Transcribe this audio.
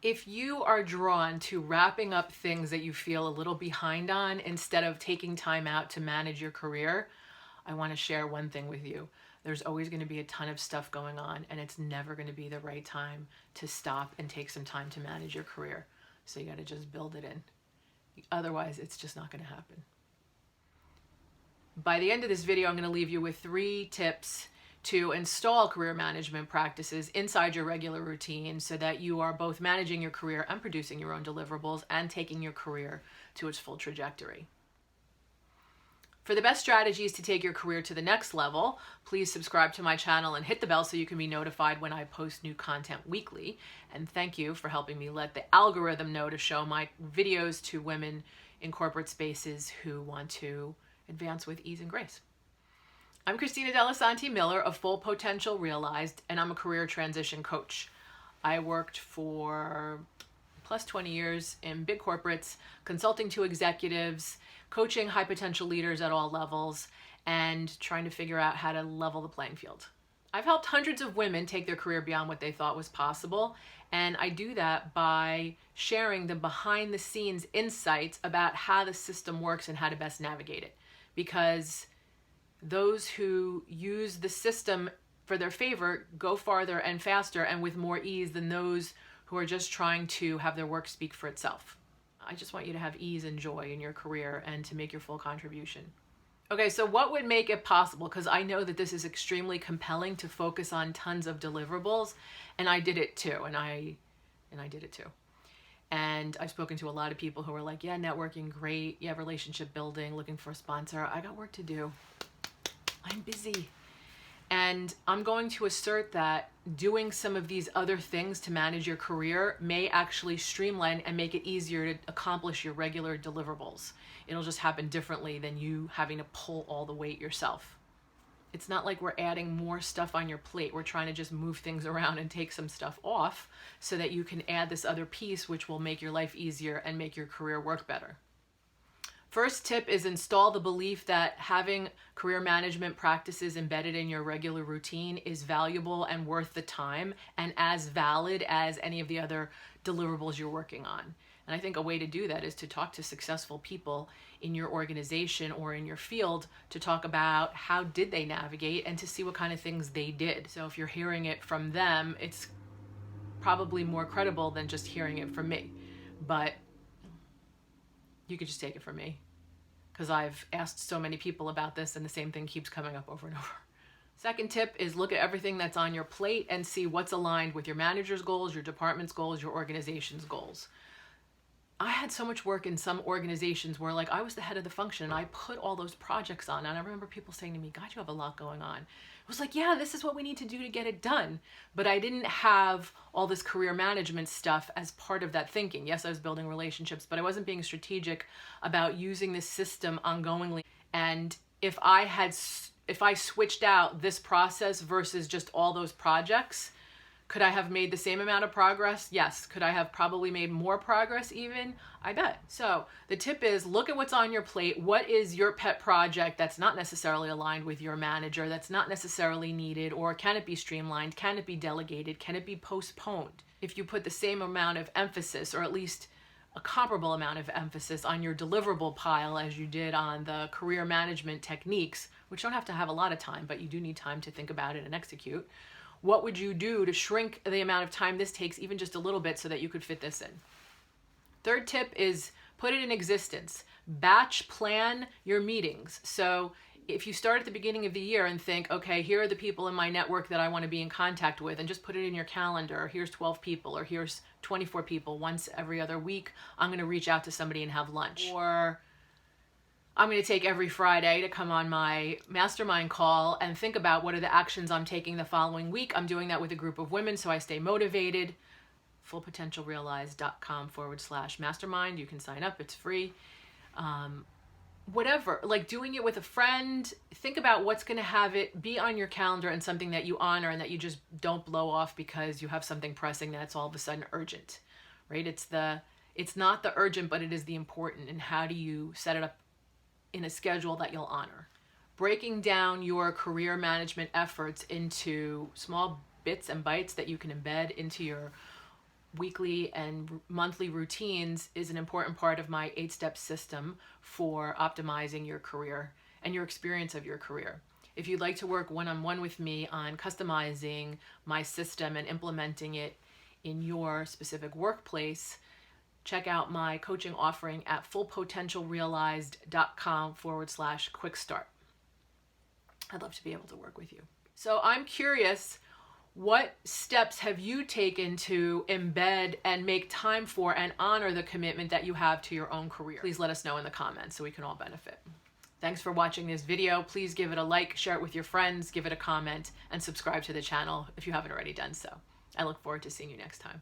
If you are drawn to wrapping up things that you feel a little behind on instead of taking time out to manage your career, I want to share one thing with you. There's always going to be a ton of stuff going on, and it's never going to be the right time to stop and take some time to manage your career. So you got to just build it in. Otherwise, it's just not going to happen. By the end of this video, I'm going to leave you with 3 tips to install career management practices inside your regular routine so that you are both managing your career and producing your own deliverables and taking your career to its full trajectory. For the best strategies to take your career to the next level, please subscribe to my channel and hit the bell so you can be notified when I post new content weekly. And thank you for helping me let the algorithm know to show my videos to women in corporate spaces who want to advance with ease and grace. I'm Christina dellisanti-Miller of Full Potential Realized, and I'm a career transition coach. I worked for plus 20 years in big corporates, consulting to executives, coaching high potential leaders at all levels, and trying to figure out how to level the playing field. I've helped hundreds of women take their career beyond what they thought was possible, and I do that by sharing the behind the scenes insights about how the system works and how to best navigate it. Because those who use the system for their favor go farther and faster and with more ease than those who are just trying to have their work speak for itself. I just want you to have ease and joy in your career and to make your full contribution. Okay, so what would make it possible? Because I know that this is extremely compelling to focus on tons of deliverables, and I did it too, and I did it too. And I've spoken to a lot of people who are like, yeah, networking, great. Yeah, relationship building, looking for a sponsor. I got work to do. I'm busy. And I'm going to assert that doing some of these other things to manage your career may actually streamline and make it easier to accomplish your regular deliverables. It'll just happen differently than you having to pull all the weight yourself. It's not like we're adding more stuff on your plate. We're trying to just move things around and take some stuff off so that you can add this other piece, which will make your life easier and make your career work better. First tip is install the belief that having career management practices embedded in your regular routine is valuable and worth the time and as valid as any of the other deliverables you're working on. And I think a way to do that is to talk to successful people in your organization or in your field to talk about how did they navigate and to see what kind of things they did. So if you're hearing it from them, it's probably more credible than just hearing it from me. But you could just take it from me because I've asked so many people about this and the same thing keeps coming up over and over. Second tip is look at everything that's on your plate and see what's aligned with your manager's goals, your department's goals, your organization's goals. I had so much work in some organizations where like I was the head of the function and I put all those projects on, and I remember people saying to me, God, you have a lot going on. I was like, yeah, this is what we need to do to get it done. But I didn't have all this career management stuff as part of that thinking. Yes, I was building relationships, but I wasn't being strategic about using this system ongoingly. And if I switched out this process versus just all those projects, could I have made the same amount of progress? Yes. Could I have probably made more progress even? I bet. So the tip is look at what's on your plate. What is your pet project that's not necessarily aligned with your manager, that's not necessarily needed, or can it be streamlined? Can it be delegated? Can it be postponed? If you put the same amount of emphasis, or at least a comparable amount of emphasis on your deliverable pile as you did on the career management techniques, which don't have to have a lot of time, but you do need time to think about it and execute, what would you do to shrink the amount of time this takes even just a little bit so that you could fit this in? Third tip is put it in existence. Batch plan your meetings. So if you start at the beginning of the year and think, okay, here are the people in my network that I want to be in contact with, and just put it in your calendar. Here's 12 people, or here's 24 people. Once every other week, I'm going to reach out to somebody and have lunch. Or I'm going to take every Friday to come on my mastermind call and think about what are the actions I'm taking the following week. I'm doing that with a group of women so I stay motivated. fullpotentialrealized.com/mastermind. You can sign up. It's free. Whatever, like doing it with a friend, think about what's going to have it be on your calendar and something that you honor and that you just don't blow off because you have something pressing that's all of a sudden urgent, right? It's not the urgent, but it is the important. And how do you set it up in a schedule that you'll honor? Breaking down your career management efforts into small bits and bites that you can embed into your weekly and monthly routines is an important part of my 8-step system for optimizing your career and your experience of your career. If you'd like to work one-on-one with me on customizing my system and implementing it in your specific workplace, check out my coaching offering at fullpotentialrealized.com/quick start. I'd love to be able to work with you. So I'm curious, what steps have you taken to embed and make time for and honor the commitment that you have to your own career? Please let us know in the comments so we can all benefit. Thanks for watching this video. Please give it a like, share it with your friends, give it a comment, and subscribe to the channel if you haven't already done so. I look forward to seeing you next time.